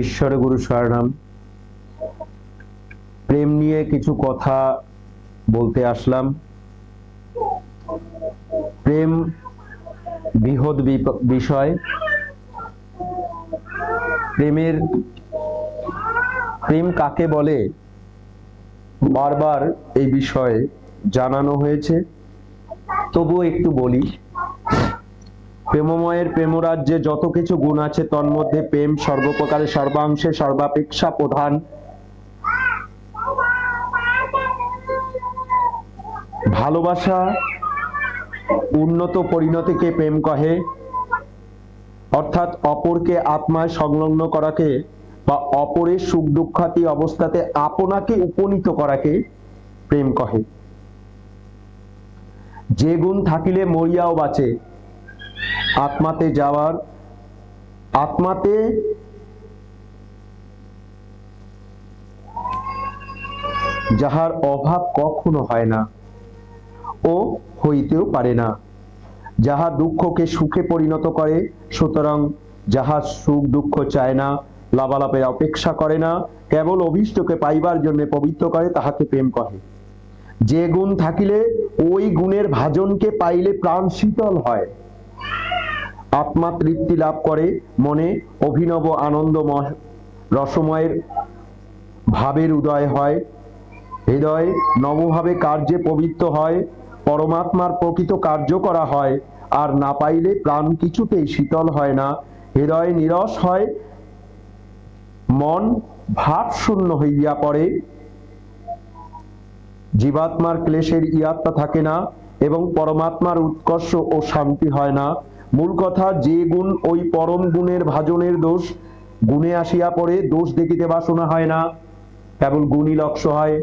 ঈশ্বরে গুরু শরণাম। প্রেম নিয়ে কিছু কথা বলতে আসলাম। প্রেম বৃহৎ বিষয়। প্রেম কাকে বলে বারবার এই বিষয়ে জানানো হয়েছে, তবুও একটু বলি। প্রেমময়ের প্রেমরাজ্যে যত কিছু গুণ আছে তন্মধ্যে প্রেম সর্বপ্রকারে সর্বাংশে সর্বাপেক্ষা প্রধান। ভালোবাসা উন্নত পরিণতিকে প্রেম কহে, অর্থাৎ অপরকে আত্মায় সংলগ্ন করাকে বা অপরের সুখ দুঃখাতি অবস্থাতে আপনাকে উপনীত করাকে প্রেম কহে। যে গুণ থাকিলে মরিয়াও বাঁচে, আত্মাতে যাওয়ার, আত্মাতে যাহার অভাব কখনো হয় না ও হইতেও পারে না, যাহা দুঃখকে সুখে পরিণত করে, সুতরাং যাহা সুখ দুঃখ চায় না, লাভালাভের অপেক্ষা করে না, কেবল অভীষ্টকে পাইবার জন্য পবিত্র করে, তাহাকে প্রেম কহে। যে গুণ থাকিলে ওই গুণের ভাজনকে পাইলে প্রাণ শীতল হয়, আত্মা তৃপ্তি লাভ করে, মনে অভিনব আনন্দময় রসময়ের ভাবের উদয় হয়, হৃদয় নবভাবে কার্যে পবিত্র হয়, পরমাত্মার প্রকৃত কার্য করা হয়। আর না পাইলে প্রাণ কিছুতেই শীতল হয় না, হৃদয় নিরস হয়, মন ভাব শূন্য হইয়া পড়ে, জীবাত্মার ক্লেশের ইয়াত্রা থাকে না এবং পরমাত্মার উৎকর্ষ ও শান্তি হয় না। মূল কথা, যে গুণ ওই পরম গুণের ভাজনের দোষ গুণে আসিয়া পড়ে, দোষ দেখিতে বাসনা হয় না, কেবল গুণই লক্ষ্য হয়।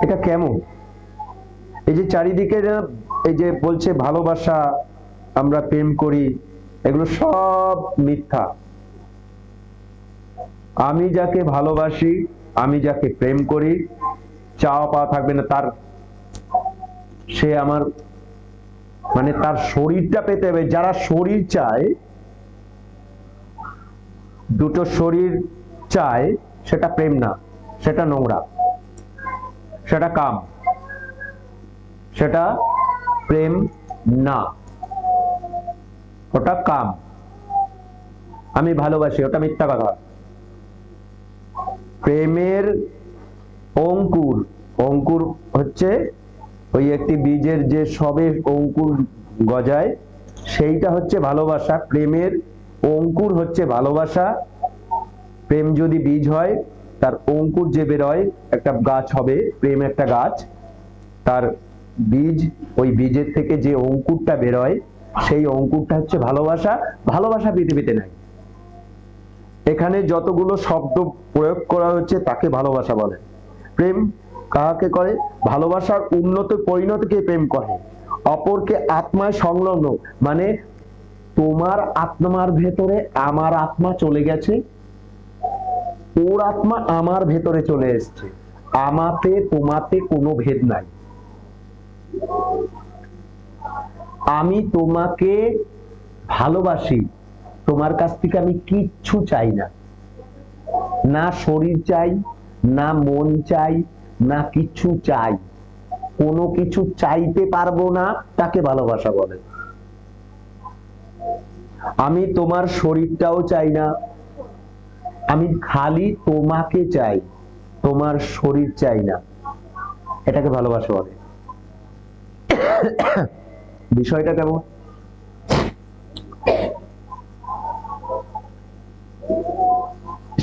এটা কেমন? এই যে চারিদিকে এই যে বলছে ভালোবাসা, আমরা প্রেম করি, এগুলো সব মিথ্যা। আমি যাকে ভালোবাসি, আমি যাকে প্রেম করি, চাওয়া পাওয়া থাকবে না তার, সে আমার মানে তার শরীরটা পেতে হবে। যারা শরীর চায়, দুটো শরীর চায়, সেটা প্রেম না, সেটা নোংরা, সেটা কাম, সেটা প্রেম না, ওটা কাম। আমি ভালোবাসি, ওটা মিথ্যা কথা। প্রেমের অঙ্কুর, অঙ্কুর হচ্ছে ওই একটি বীজের যে সবে অঙ্কুর গজায়, সেইটা হচ্ছে ভালোবাসা। প্রেমের অঙ্কুর হচ্ছে ভালোবাসা। প্রেম যদি বীজ হয়, তার অঙ্কুর যে বেরোয়, একটা গাছ হবে, প্রেম একটা গাছ, তার বীজ, ওই বীজের থেকে যে অঙ্কুরটা বেরোয়, সেই অঙ্কুরটা হচ্ছে ভালোবাসা। ভালোবাসা পৃথিবীতে নাই। এখানে যতগুলো শব্দ প্রয়োগ করা হচ্ছে তাকে ভালোবাসা বলে। প্রেম কাকে করে? ভালোবাসার উন্নত পরিণতিকে প্রেম কহে। অপরকে আত্মায় সংলগ্ন, মানে তোমার আত্মার ভেতরে আমার আত্মা চলে গেছে, ওর আত্মা আমার ভেতরে চলে এসছে, আমাতে তোমাতে কোনো ভেদ নাই। আমি তোমাকে ভালোবাসি, তোমার কাছ থেকে আমি কিচ্ছু চাই না, না শরীর চাই, না মন চাই, না কিছু চাই, কোনো কিছু চাইতে পারবো না, তাকে ভালোবাসা বলে। আমি তোমার শরীরটাও চাই না, আমি খালি তোমাকে চাই, তোমার শরীর চাই না, এটাকে ভালোবাসা বলে। বিষয়টা কেমন?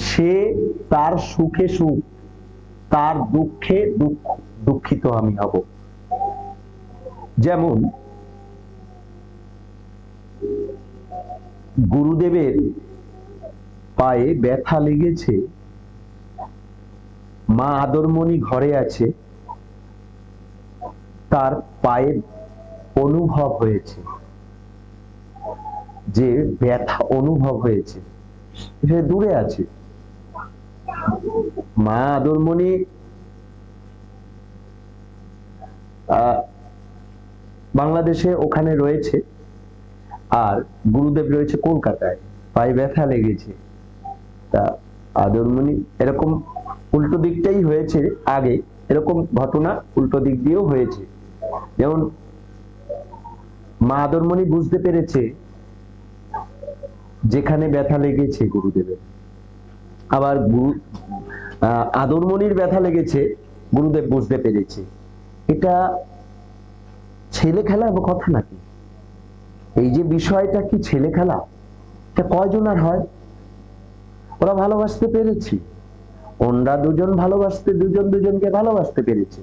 সে তার সুখে সুখ, তার দুঃখে দুঃখ, দুঃখিত আমি হব। যেমন গুরুদেবের পায়ে ব্যথা লেগেছে, মা আদরমণি ঘরে আছে, তার পায়ে অনুভব হয়েছে, যে ব্যথা অনুভব হয়েছে, সে দূরে আছে। মা আদরমণি বাংলাদেশে ওখানে রয়েছে, আর গুরুদেব রয়েছে কলকাতায়, পায়ে ব্যথা লেগেছে। তা আদরমণি এরকম উল্টো দিকটাই হয়েছে আগে, এরকম ঘটনা উল্টো দিক দিয়েও হয়েছে। যেমন মা আদরমণি বুঝতে পেরেছে যেখানে ব্যথা লেগেছে গুরুদেবের, আবার আদরমণির ব্যথা লেগেছে গুরুদেব বুঝতে পেরেছে। এটা ছেলে খেলা কথা নাকি? এই যে বিষয়টা কি ছেলে খেলা? এটা কয়জন আর হয়? ওরা ভালোবাসতে পেরেছি, ওনরা দুজন ভালোবাসতে, দুজন দুজনকে ভালোবাসতে পেরেছে।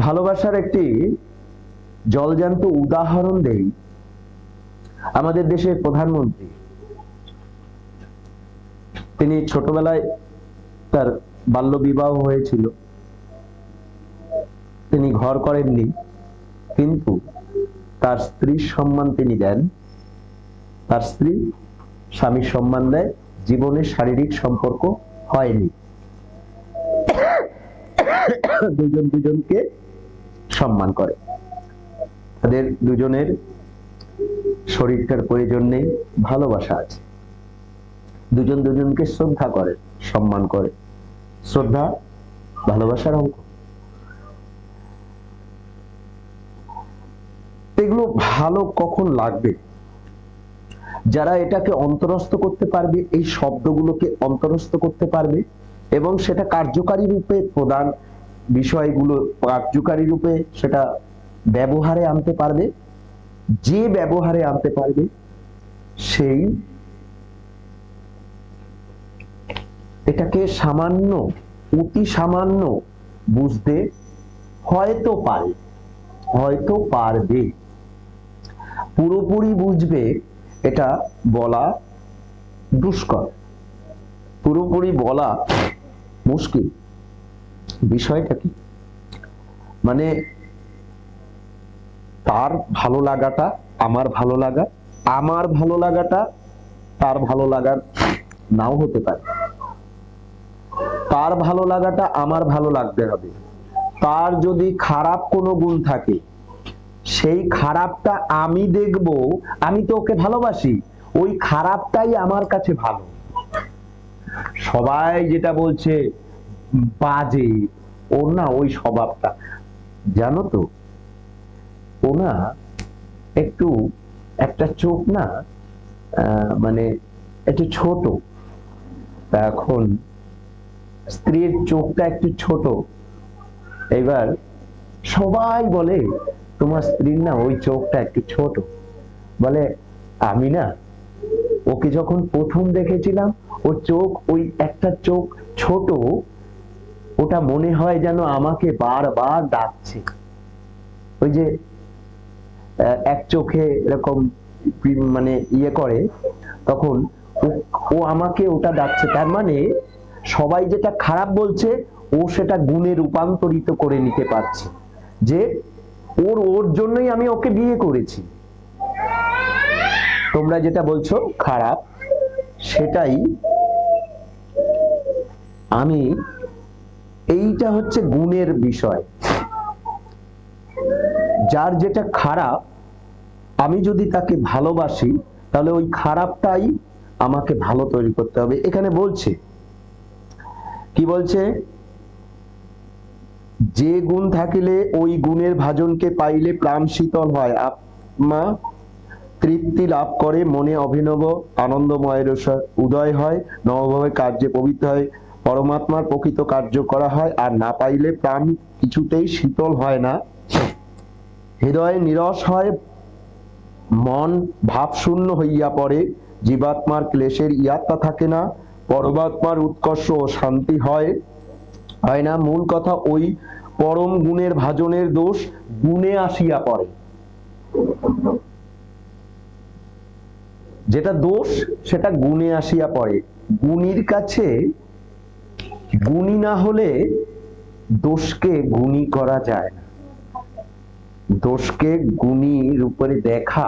ভালোবাসার একটি জলজান্ত উদাহরণ দেই। আমাদের দেশের প্রধানমন্ত্রী, তিনি ছোটবেলায় তার বাল্য বিবাহ হয়েছিল, তিনি ঘর করেননি, কিন্তু তার স্ত্রীর সম্মান তিনি দেন, তার স্ত্রী স্বামীর সম্মান দেয়, জীবনে শারীরিক সম্পর্ক হয়নি, দুজন দুজনকে সম্মান করে, তাদের দুজনের শরীরটার প্রয়োজন নেই, ভালোবাসা আছে, দুজন দুজনকে শ্রদ্ধা করে, সম্মান করে। শ্রদ্ধা ভালোবাসার অঙ্ক। এগুলো ভালো কখন লাগবে? যারা এটাকে অন্তরস্থ করতে পারবে, এই শব্দগুলোকে অন্তরস্থ করতে পারবে এবং সেটা কার্যকারী রূপে প্রদান, বিষয়গুলো কার্যকারী রূপে সেটা ব্যবহারে আনতে পারবে, যে ব্যবহারে আনতে পারবে সেই এটাকে সামান্য, অতি সামান্য বুঝতে হয়তো পারে, হয়তো পারবে। পুরোপুরি বুঝবে এটা বলা দুষ্কর, পুরোপুরি বলা মুশকিল। বিষয়টা কি? মানে তার ভালো লাগাটা আমার ভালো লাগা, আমার ভালো লাগাটা তার ভালো লাগার নাও হতে পারে। তার ভালো লাগাটা আমার ভালো লাগতে হবে। তার যদি খারাপ কোনো গুণ থাকে, সেই খারাপটা আমি দেখব, আমি তো ওকে ভালোবাসি, ওই খারাপটাই আমার কাছে ভালো। সবাই যেটা বলছে বাজে, ওর না ওই স্বভাবটা, জানো তো, ও না একটু, একটা চোখ না মানে একটু ছোট, এখন স্ত্রীর চোখটা একটু ছোট, এবার সবাই বলে তোমার স্ত্রীর না ওই চোখটা একটু ছোট। বলে আমি না ওকে যখন প্রথম দেখেছিলাম, ওর চোখ, ওই একটা চোখ ছোট, ওটা মনে হয় যেন আমাকে বারবার ডাকছে। ওই যে এক চোখে এরকম মানে ইয়ে করে, তখন ও আমাকে ওটা ডাকছে, তার মানে সবাই যেটা খারাপ বলছে ও সেটা গুণে রূপান্তরিত করে নিতে পারছে, যে ওর জন্যই আমি ওকে বিয়ে করেছি। তোমরা যেটা বলছো খারাপ, সেটাই আমি, এইটা হচ্ছে গুণের বিষয়। যার যেটা খারাপ, আমি যদি তাকে ভালোবাসি, তাহলে ওই খারাপটাই আমাকে ভালো তৈরি করতে হবে। এখানে বলছে কি, বলছে যে গুণ থাকিলে ওই গুণের ভাজনকে পাইলে প্রাণ শীতল হয়, আত্মা তৃপ্তি লাভ করে, মনে অভিনব আনন্দময় উদয় হয়, নবভাবে কার্যে পবিত্র হয়, পরমাত্মার প্রকৃত কার্য করা হয়। আর না পাইলে প্রাণ কিছুতেই শীতল হয় না, হৃদয়ে নিরস হয়, মন ভাব শূন্য হইয়া পড়ে, জীবাত্মার ক্লেশের ইয়াত্তা থাকে না, পরমাত্মার উৎকর্ষ ও শান্তি হয় না। মূল কথা ওই পরম গুণের ভাজনের দোষ গুণে আসিয়া পড়ে। যেটা দোষ সেটা গুণে আসিয়া পড়ে। গুণীর কাছে গুণী না হলে দোষকে গুণী করা যায় না। দোষকে গুণীর উপরে দেখা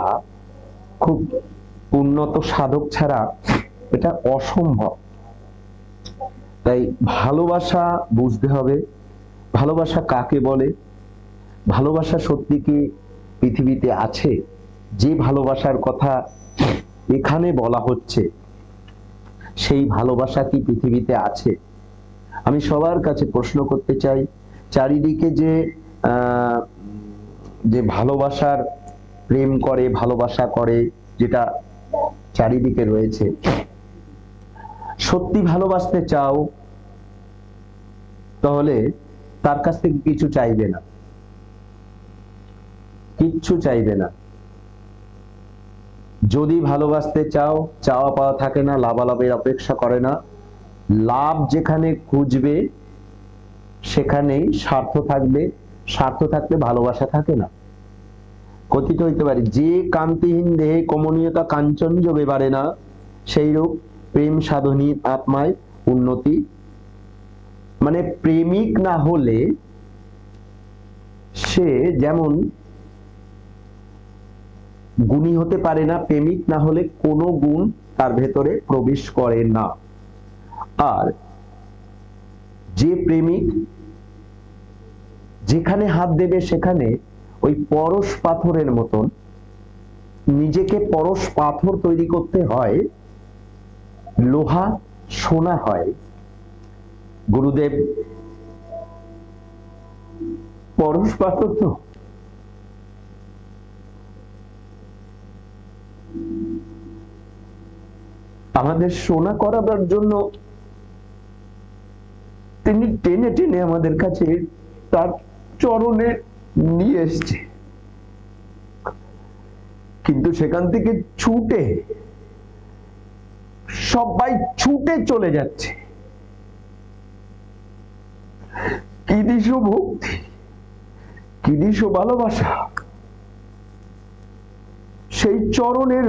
খুব উন্নত সাধক ছাড়া এটা অসম্ভব। তাই ভালোবাসা বুঝতে হবে, ভালোবাসা কাকে বলে, ভালোবাসা সত্যি কি পৃথিবীতে আছে? যে ভালোবাসার কথা এখানে বলা হচ্ছে, সেই ভালোবাসা কি পৃথিবীতে আছে? আমি সবার কাছে প্রশ্ন করতে চাই, চারিদিকে যে ভালোবাসার প্রেম করে, ভালোবাসা করে, যেটা চারিদিকে রয়েছে, সত্যি ভালোবাসতে চাও তাহলে তার কাছ থেকে কিছু চাইবে না, কিচ্ছু চাইবে না। যদি ভালোবাসতে চাও, চাওয়া পাওয়া থাকে না, লাভালাভের অপেক্ষা করে না। লাভ যেখানে খুঁজবে সেখানেই স্বার্থ থাকবে, স্বার্থ থাকলে ভালোবাসা থাকে না। কথিত হইতে পারে, যে কান্তিহীন দেহে কমনীয়তা কাঞ্চন যোগে পারে না, সেই রূপ প্রেম সাধনী আত্মায় উন্নতি। মানে প্রেমিক না হলে সে যেমন গুণী হতে পারে না, প্রেমিক না হলে কোনো গুণ তার ভেতরে প্রবেশ করে না। আর যে প্রেমিক যেখানে হাত দেবে সেখানে ওই পরশ পাথরের মতন নিজেকে পরশ পাথর তৈরি করতে হয়, লোহা সোনা হয়। গুরুদেব পরশ পাথর তো, আমাদের সোনা করাবার জন্য তিনি টেনে টেনে আমাদের কাছে তার চরণে নিয়ে এসছে, কিন্তু সেখান থেকে ছুটে সবাই ছুটে চলে যাচ্ছে। কি দিশ ভক্তি, কি দিশ ভালোবাসা, সেই চরণের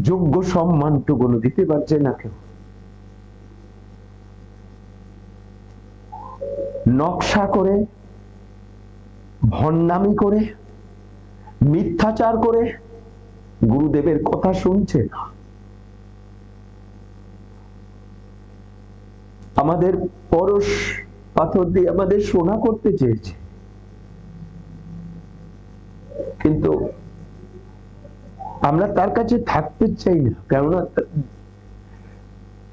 যোগ্য সম্মানটুকু দিতে পারছে না কেউ। নকশা করে, ভণ্ডামি করে, মিথ্যাচার করে গুরুদেবের কথা শুনছে না। আমাদের পরশ পাথর দিয়ে আমাদের সোনা করতে চেয়েছে, কিন্তু আমরা তার কাছে থাকতে চাই না, কেননা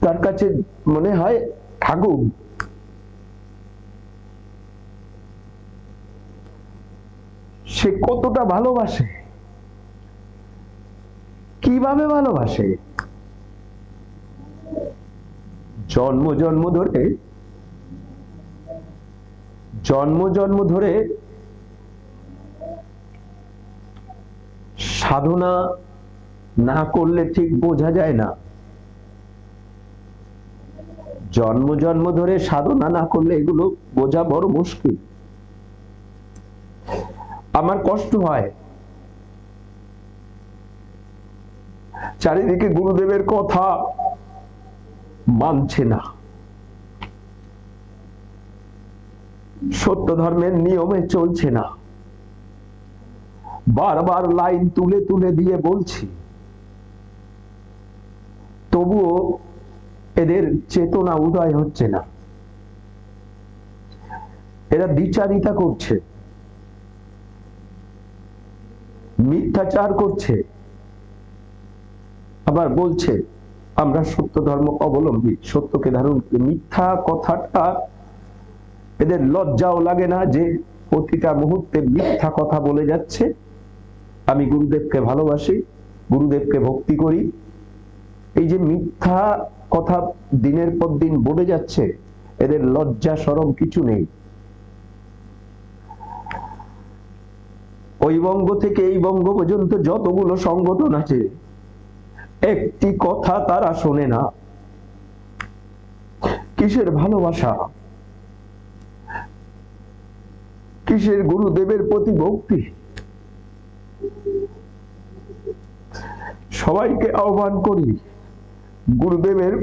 তার কাছে মনে হয় থাকুক। সে কতটা ভালোবাসে, কিভাবে ভালোবাসে, জন্ম জন্ম ধরে সাধনা না করলে ঠিক বোঝা যায় না। জন্ম ধরে সাধনা না করলে এগুলো বোঝা বড় মুশকিল। আমার কষ্ট হয়, চারিদিকে গুরুদেবের কথা মানছে না, সত্য ধর্মের নিয়মে চলছে না। বারবার লাইন তুলে তুলে দিয়ে বলছি, তবুও এদের চেতনা উদয় হচ্ছে না। এরা দ্বিচারিতা করছে, মিথ্যাচার করছে, আবার বলছে আমরা সত্য ধর্ম অবলম্বী, সত্যকে ধারণ করি। মিথ্যা কথাটা এদের লজ্জাও লাগে না যে প্রতিটা মুহূর্তে মিথ্যা কথা বলে যাচ্ছে। আমি গুরুদেবকে ভালোবাসি, গুরুদেবকে ভক্তি করি, এই যে মিথ্যা কথা দিনের পর দিন বলে যাচ্ছে, এদের লজ্জা শরম কিছু নেই। ওই বঙ্গ থেকে এই বঙ্গ পর্যন্ত যতগুলো সংগঠন আছে, একটি কথা তারা শোনে না। কিসের ভালোবাসা, কিসের গুরুদেবের প্রতি ভক্তি? সবাইকে আহ্বান করি, গুরুদেবের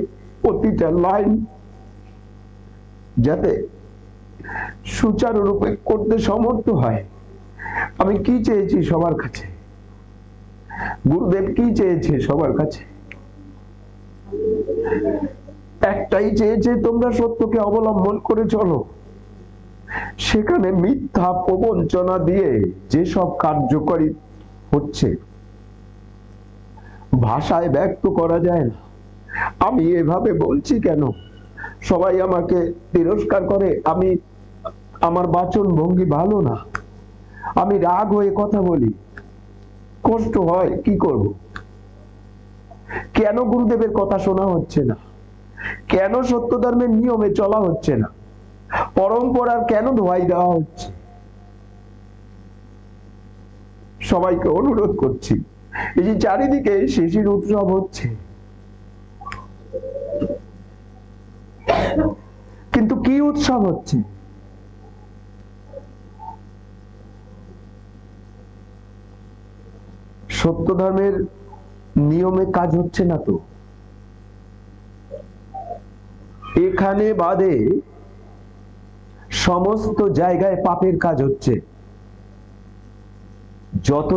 প্রতিটা লাইন যাতে সুচারুরূপে করতে সমর্থ হয়। আমি কি চেয়েছি সবার কাছে, গুরুদেব কি চেয়েছে সবার কাছে? একটাই চেয়েছে, তোমরা সত্যকে অবলম্বন করে চলো। সেখানে মিথ্যা প্রবঞ্চনা দিয়ে যেসব কার্যকরী হচ্ছে, ভাষায় ব্যক্ত করা যায় না। আমি এভাবে বলছি কেন, সবাই আমাকে তিরস্কার করে, আমার বাচন ভঙ্গি ভালো না, আমি রাগ হয়ে কথা বলি, কষ্ট হয়, কি করব? কেন গুরুদেবের কথা শোনা হচ্ছে না? কেন সত্য ধর্মের নিয়মে চলা হচ্ছে না? পরম্পরার কেন দোহাই দেওয়া হচ্ছে? সবাইকে অনুরোধ করছি, এই যে চারিদিকে শিশির উৎসব হচ্ছে, কিন্তু কি উৎসব হচ্ছে? সত্য ধর্মের নিয়মে কাজ হচ্ছে না তো। এখানে বাদে সমস্ত জায়গায় পাপের কাজ হচ্ছে। যত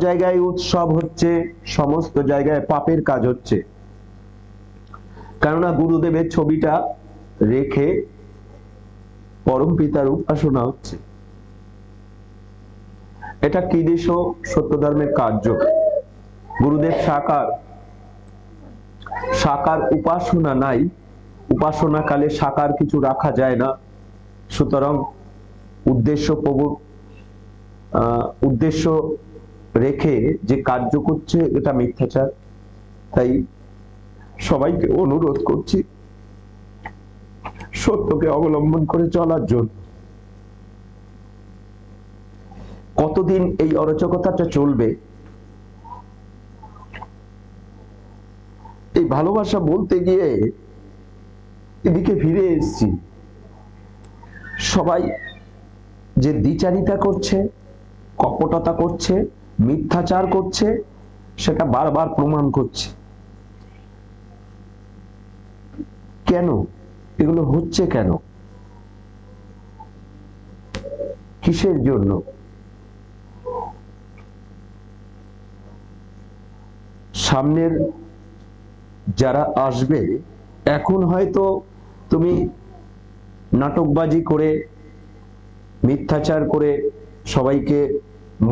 জায়গায় উৎসব হচ্ছে, সমস্ত জায়গায় পাপের কাজ হচ্ছে। কেননা গুরুদেবের ছবিটা রেখে পরম পিতার উপাসনা হচ্ছে। এটা কি দেশ সত্য ধর্মের কার্য। গুরুদেব সাকার উপাসনা নাই, উপাসনা কালে সাকার কিছু রাখা যায় না। সুতরাং উদ্দেশ্য রেখে যে কার্য করছে এটা মিথ্যাচার। তাই সবাইকে অনুরোধ করছি সত্যকে অবলম্বন করে চলার জন্য। কতদিন এই অরাজকতাটা চলবে? এই ভালোবাসা বলতে গিয়ে এদিকে ফিরে এসেছি। সবাই যে দ্বিচারিতা করছে, কপটতা করছে, মিথ্যাচার করছে, সেটা বারবার প্রমাণ করছে। কেন এগুলো হচ্ছে? কেন? কিসের জন্য? সামনের যারা আসবে, এখন হয়তো তুমি নাটকবাজি করে, মিথ্যাচার করে সবাইকে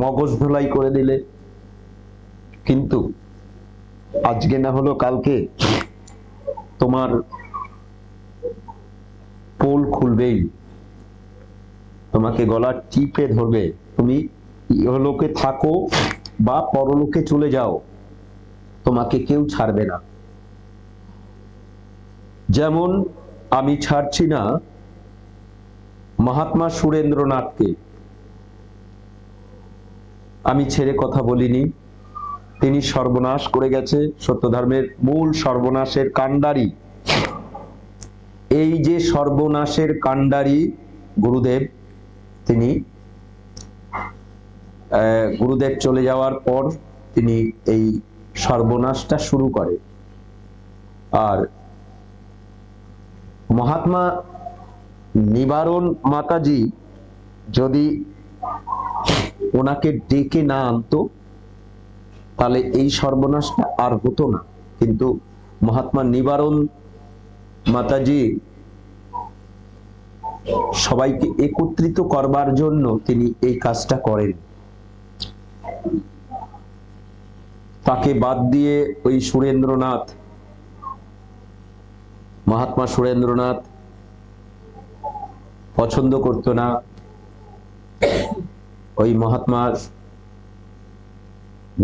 মগজ ধোলাই করে দিলে, কিন্তু আজকে না হলো কালকে তোমার পোল খুলবেই, তোমাকে গলা টিপে ধরবে। তুমি ইহলোকে থাকো বা পরলোকে চলে যাও, তোমাকে কেউ ছাড়বে না। যেমন আমি ছাড়ছি না মহাত্মা সুরেন্দ্রনাথকে, আমি ছেড়ে কথা বলিনি। তিনি সর্বনাশ করে গেছে, সত্য ধর্মের মূল সর্বনাশের কাণ্ডারি। এই যে সর্বনাশের কাণ্ডারি গুরুদেব, তিনি গুরুদেব চলে যাওয়ার পর তিনি এই সর্বনাশটা শুরু করে। আর মহাত্মা নিবারণ মাতাজি যদি ওনাকে ডেকে না আনতো, তাহলে এই সর্বনাশটা আর হতো না। কিন্তু মহাত্মা নিবারণ মাতাজি সবাইকে একত্রিত করবার জন্য তিনি এই কাজটা করেন। তাকে বাদ দিয়ে ওই সুরেন্দ্রনাথ, মহাত্মা সুরেন্দ্রনাথ পছন্দ করতো না। ওই মহাত্মা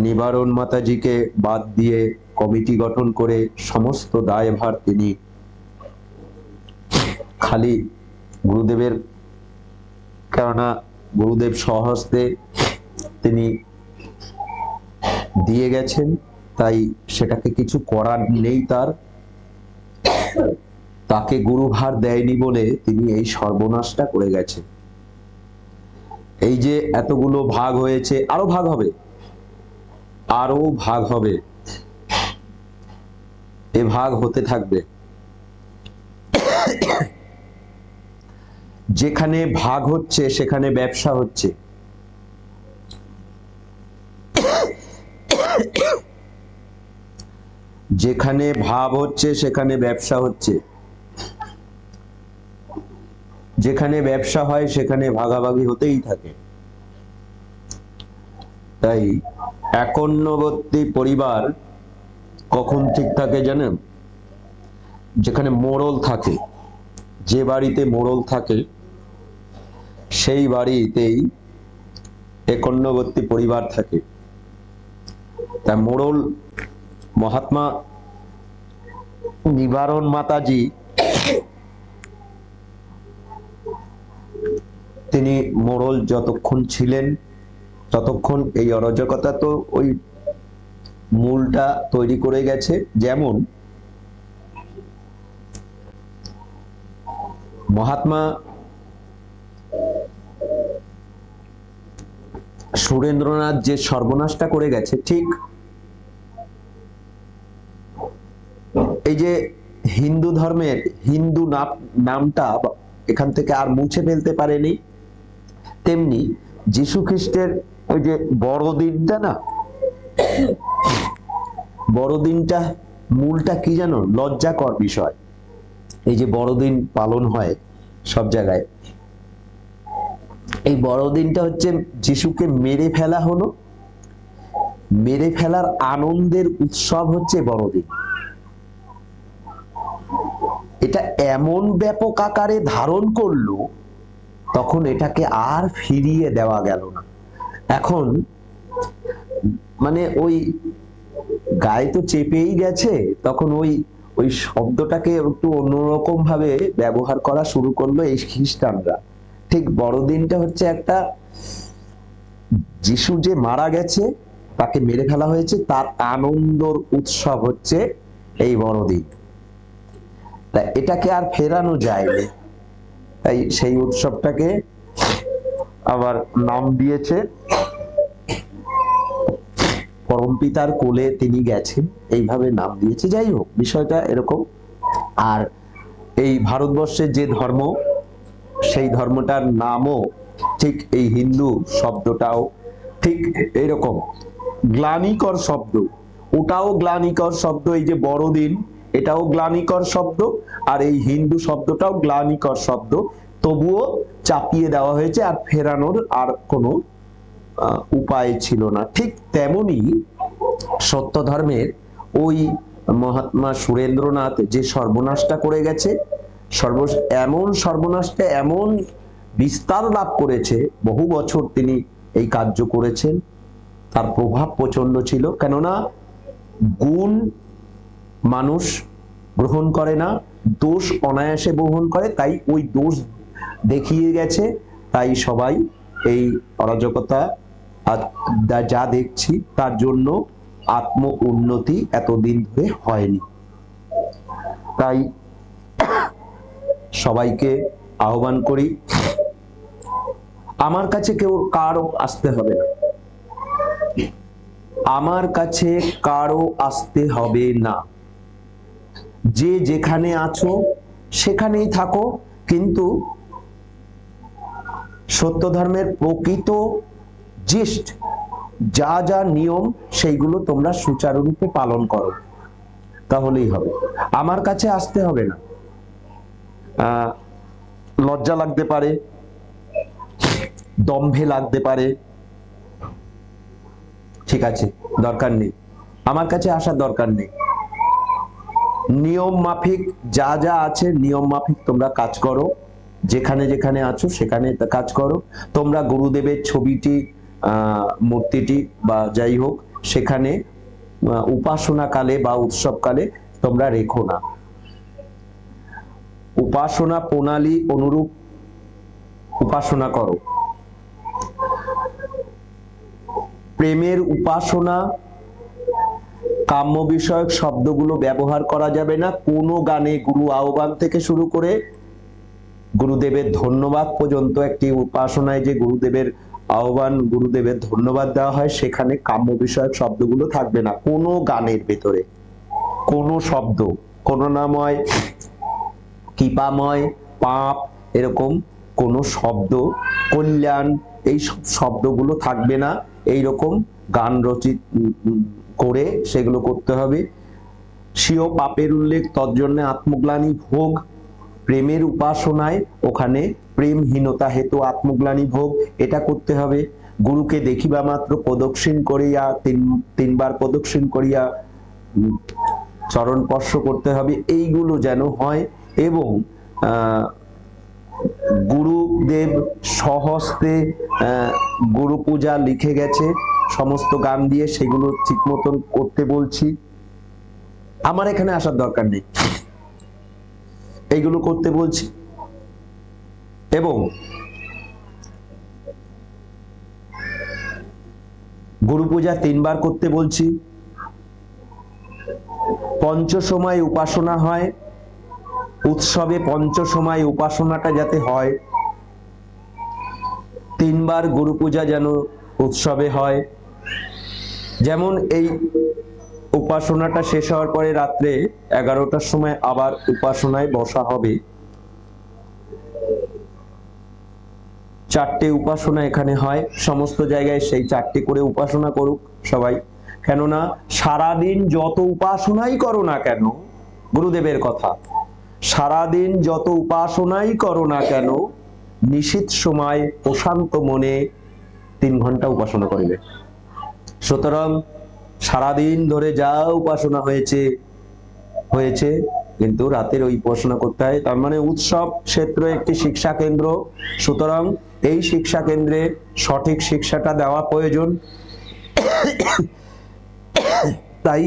নিবারণ মাতাজিকে বাদ দিয়ে কমিটি গঠন করে সমস্ত দায়ভার তিনি খালি গুরুদেবের, কেননা গুরুদেব স্বহস্তে তিনি দিয়ে গেছেন, তাই সেটাকে কিছু করার নেই তার। তাকে গুরুভার দেয়নি বলে তিনি এই সর্বনাশটা করে গেছেন। এই যে এতগুলো ভাগ হয়েছে, আরো ভাগ হবে, আরো ভাগ হবে, এ ভাগ হতে থাকবে। যেখানে ভাগ হচ্ছে সেখানে ব্যবসা হচ্ছে। যেখানে ভাব হচ্ছে সেখানে ব্যবসা হচ্ছে। যেখানে ব্যবসা হয় সেখানে ভাগাভাগি হতেই থাকে। তাই একান্নবর্তী পরিবার কখন ঠিক থাকে জানেন? যেখানে মোড়ল থাকে, যে বাড়িতে মোড়ল থাকে সেই বাড়িতেই একান্নবর্তী পরিবার থাকে। তা মোড়ল মহাত্মা নিবারণ মাতাজি তিনি মোড়ল যতক্ষণ ছিলেন ততক্ষণ এই অরাজকতা তো ওই মূলটা তৈরি করে গেছে। যেমন মহাত্মা সুরেন্দ্রনাথ যে সর্বনাশটা করে গেছে, ঠিক এই যে হিন্দু ধর্মের হিন্দু নামটা এখান থেকে আর মুছে ফেলতে পারেনি, তেমনি যীশু খ্রিস্টের ওই যে বড়দিনটা না, বড়দিনটা মূলটা কি জানো? লজ্জাকর বিষয়। এই যে বড়দিন পালন হয় সব জায়গায়, এই বড়দিনটা হচ্ছে যিশুকে মেরে ফেলা হলো, মেরে ফেলার আনন্দের উৎসব হচ্ছে বড়দিন। এটা এমন ব্যাপক আকারে ধারণ করলো, তখন এটাকে আর ফিরিয়ে দেওয়া গেল না। এখন মানে ওই গায়ে তো চেপেই গেছে, তখন ওই ওই শব্দটাকে একটু অন্যরকম ভাবে ব্যবহার করা শুরু করলো এই খ্রিস্টানরা। ঠিক বড়দিনটা হচ্ছে একটা যিশু যে মারা গেছে, তাকে মেরে ফেলা হয়েছে, তার আনন্দর উৎসব হচ্ছে এই বড়দিন। তা এটাকে আর ফেরানো যায়নি, তাই সেই উৎসবটাকে আবার নাম দিয়েছে পরমপিতার কোলে তিনি গেছেন, এইভাবে নাম দিয়েছে। যাই হোক, বিষয়টা এরকম। আর এই ভারতবর্ষের যে ধর্ম, সেই ধর্মটার নামও ঠিক এই হিন্দু শব্দটাও ঠিক এইরকম গ্লানিকর শব্দ, ওটাও গ্লানিকর শব্দ। এই যে বড়দিন, এটাও গ্লানিকর শব্দ, আর এই হিন্দু শব্দটাও গ্লানিকর শব্দ। তবুও চাপিয়ে দেওয়া হয়েছে, আর ফেরানোর আর কোনো উপায় ছিল না। ঠিক তেমনি সত্য ধর্মের ওই মহাত্মা সুরেন্দ্রনাথ যে সর্বনাশটা করে গেছে, এমন সর্বনাশটা এমন বিস্তার লাভ করেছে, বহু বছর তিনি এই কার্য করেছেন, তার প্রভাব প্রচন্ড ছিল। কেননা গুণ মানুষ গ্রহণ করে না, দোষ অনায়াসে গ্রহণ করে, তাই ওই দোষ দেখিয়ে গেছে। তাই সবাই এই অরাজকতা যা দেখছি, তার জন্য আত্ম উন্নতি এতদিন ধরে হয়নি। তাই সবাইকে আহ্বান করি, আমার কাছে কেউ কারো আসতে হবে না, আমার কাছে কারো আসতে হবে না। যে যেখানে আছো সেখানেই থাকো, কিন্তু সত্য ধর্মের প্রকৃত জিষ্ট যা যা নিয়ম, সেইগুলো তোমরা সুচারুরূপে পালন করো, তাহলেই হবে। আমার কাছে আসতে হবে না। লজ্জা লাগতে পারে, দম্ভে লাগতে পারে, ঠিক আছে, দরকার নেই, আমার কাছে আসার দরকার নেই। নিয়ম মাফিক যা যা আছে, নিয়ম মাফিক তোমরা কাজ করো, যেখানে যেখানে আছো সেখানে কাজ করো। তোমরা গুরুদেবের ছবিটি, মূর্তিটি বা যাই হোক, সেখানে উপাসনা কালে বা উৎসবকালে তোমরা রেখো না। উপাসনা প্রণালী অনুরূপ উপাসনা করো। প্রেমের উপাসনা, কাম্য বিষয়ক শব্দগুলো ব্যবহার করা যাবে না কোনো গানে। গুরু আহ্বান থেকে শুরু করে গুরুদেবের ধন্যবাদ পর্যন্ত, একটি উপাসনায় যে গুরুদেবের আহ্বান, গুরুদেবের ধন্যবাদ দেওয়া হয়, সেখানে কাম্য বিষয়ক শব্দগুলো থাকবে না কোনো গানের ভেতরে। কোনো শব্দ, করুণাময়, কৃপাময়, পাপ, এরকম কোনো শব্দ, কল্যাণ, এই সব শব্দগুলো থাকবে না। এইরকম গান রচিত করে সেগুলো করতে হবে। স্বীয় পাপের উল্লেখ, তজ্জন্যে আত্মগ্লানি ভোগ। প্রেমের উপাসনায় ওখানে প্রেমহীনতা হেতু আত্মগ্লানি ভোগ, এটা করতে হবে। গুরুকে দেখিবা মাত্র প্রদক্ষিণ করিয়া তিনবার প্রদক্ষিণ করিয়া চরণ স্পর্শ করতে হবে, এইগুলো যেন হয়। এবং গুরুদেব স্বহস্তে গুরু পূজা লিখে গেছে সমস্ত গান দিয়ে, সেগুলো ঠিক মতন করতে বলছি। আমার এখানে আসার দরকার নেই, এইগুলো করতে বলছি। এবং গুরু পূজা 3 বার করতে বলছি। পঞ্চসময় উপাসনা হয়, উৎসবে পঞ্চসময় উপাসনাটা যাতে হয়। 3 বার গুরু পূজা যেন উৎসবে হয়। যেমন এই উপাসনাটা শেষ হওয়ার পরে রাত্রে 11টার সময় আবার উপাসনায় বসা হবে। 4টে উপাসনা এখানে হয়, সমস্ত জায়গায় সেই 4টে করে উপাসনা করুক সবাই। কেননা সারাদিন যত উপাসনাই করো না কেন, গুরুদেবের কথা, সারাদিন যত উপাসনাই করো না কেন, নিশীথ সময় প্রশান্ত মনে 3 ঘন্টা উপাসনা করিবে। সুতরাং সারাদিন ধরে যা উপাসনা হয়েছে হয়েছে, কিন্তু রাতের ওই উপাসনা করতে হয়। তার মানে উৎসব ক্ষেত্র একটি শিক্ষা কেন্দ্র, সুতরাং এই শিক্ষা কেন্দ্রে সঠিক শিক্ষাটা দেওয়া প্রয়োজন। তাই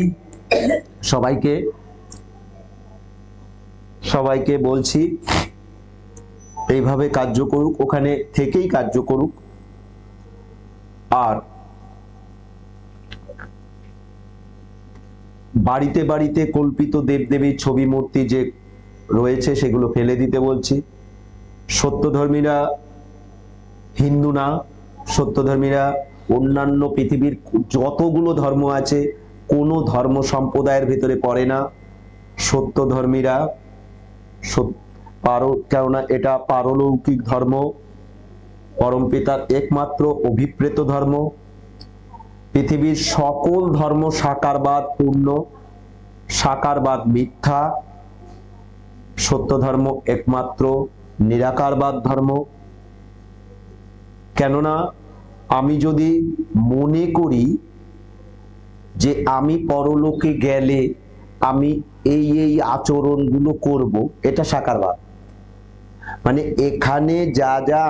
সবাইকে বলছি এইভাবে কার্য করুক, ওখানে থেকেই কার্য করুক। আর বাড়িতে বাড়িতে কল্পিত দেবদেবীর ছবি মূর্তি যে রয়েছে সেগুলো ফেলে দিতে বলছি। সত্যধর্মীরা হিন্দু না, সত্যধর্মীরা অন্যান্য পৃথিবীর যতগুলো ধর্ম আছে কোনো ধর্ম সম্প্রদায়ের ভিতরে পড়ে না। সত্যধর্মীরা কেননা এটা পারলৌকিক ধর্ম, পরমপিতার একমাত্র অভিপ্রেত ধর্ম। পৃথিবীর সকল ধর্ম সাকারবাদ পূর্ণ, সাকারবাদ মিথ্যা, সত্য ধর্ম একমাত্র নিরাকারবাদ ধর্ম। কেননা আমি যদি মনে করি যে আমি পরলোকে গেলে আমি এই আচরণগুলো করব, এটা সাকারবাদ। মানে এখানে যা যা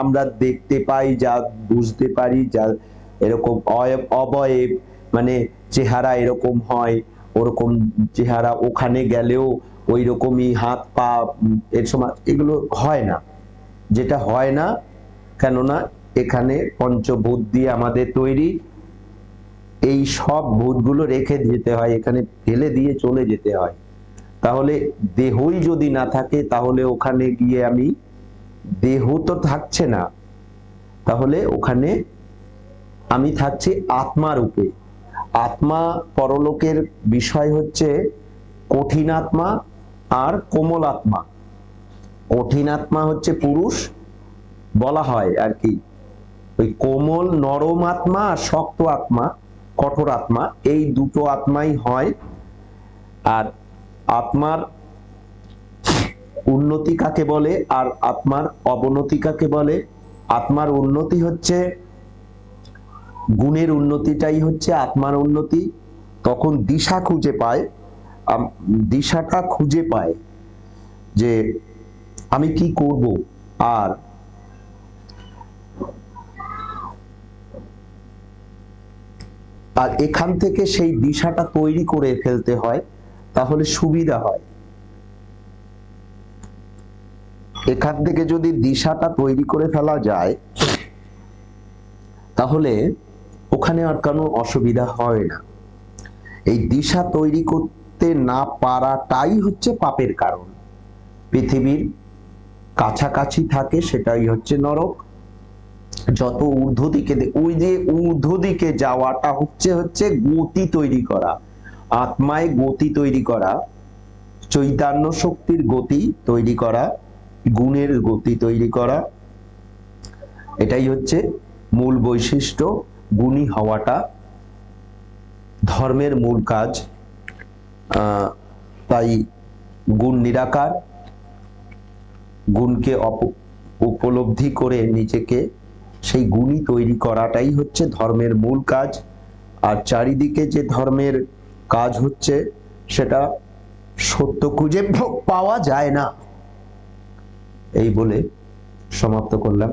আমরা দেখতে পাই, যা বুঝতে পারি, যা এরকম অবয়ব মানে চেহারা এরকম হয়, ওরকম চেহারা ওখানে গেলেও ওই রকমই হাত পা, এর সময় এগুলো হয় না। যেটা হয় না, কেননা এখানে পঞ্চভূত দিয়ে আমাদের তৈরি, এই সব ভূতগুলো রেখে যেতে হয়, এখানে ফেলে দিয়ে চলে যেতে হয়। তাহলে দেহই যদি না থাকে, তাহলে ওখানে গিয়ে আমি, দেহ তো থাকছে না, তাহলে ওখানে আমি থাকছি আত্মা রূপে। আত্মা পরলোকের বিষয় হচ্ছে কঠিন আত্মা আর কোমল আত্মা। কঠিন আত্মা হচ্ছে পুরুষ বলা হয় আর কি, ওই কোমল নরম আত্মা আর শক্ত আত্মা কঠোর আত্মা, এই দুটো আত্মাই হয়। আর আত্মার উন্নতি কাকে বলে আর আত্মার অবনতি কাকে বলে? আত্মার উন্নতি হচ্ছে গুণের উন্নতিটাই হচ্ছে আত্মার উন্নতি। তখন দিশা খুঁজে পায়, দিশাটা খুঁজে পায় যে আমি কি করব। আর এখান থেকে সেই দিশাটা তৈরি করে ফেলতে হয়, তাহলে সুবিধা হয়। এখান থেকে যদি দিশাটা তৈরি করে ফেলা যায়, তাহলে ওখানে আর কোনো অসুবিধা হয় না। এই দিশা তৈরি করতে না পারাটাই হচ্ছে পাপের কারণ। পৃথিবীর কাছাকাছি থাকে সেটাই হচ্ছে নরক। যত ঊর্ধ্ব দিকে, ওই যে ঊর্ধ্ব দিকে যাওয়াটা হচ্ছে গতি তৈরি করা, আত্মায় গতি তৈরি করা, চৈতন্য শক্তির গতি তৈরি করা, গুণের গতি তৈরি করা, এটাই হচ্ছে মূল বৈশিষ্ট্য। গুণী হওয়াটা ধর্মের মূল কাজ। তাই গুণ নিরাকার, গুণকে উপলব্ধি করে নিজেকে সেই গুণী তৈরি করাটাই হচ্ছে ধর্মের মূল কাজ। আর চারিদিকে যে ধর্মের কাজ হচ্ছে সেটা সত্য খুঁজে পাওয়া যায় না। এই বলে সমাপ্ত করলাম।